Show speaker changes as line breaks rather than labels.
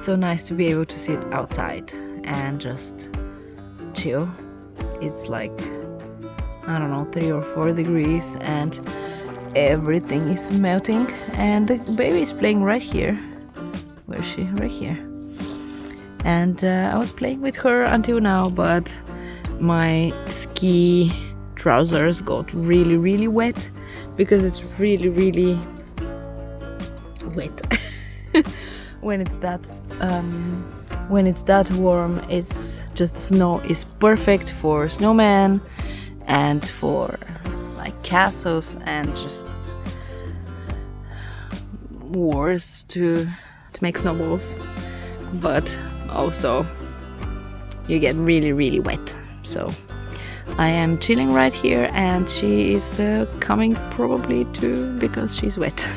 so nice to be able to sit outside and just chill. It's like, I don't know, 3 or 4 degrees and everything is melting, and the baby is playing right here. Where is she? Right here. And I was playing with her until now, but my ski trousers got really wet because it's really wet. when it's that warm, it's just snow is perfect for snowmen and for like castles and just wars to make snowballs, but also you get really wet. So I am chilling right here, and she is coming probably too because she's wet.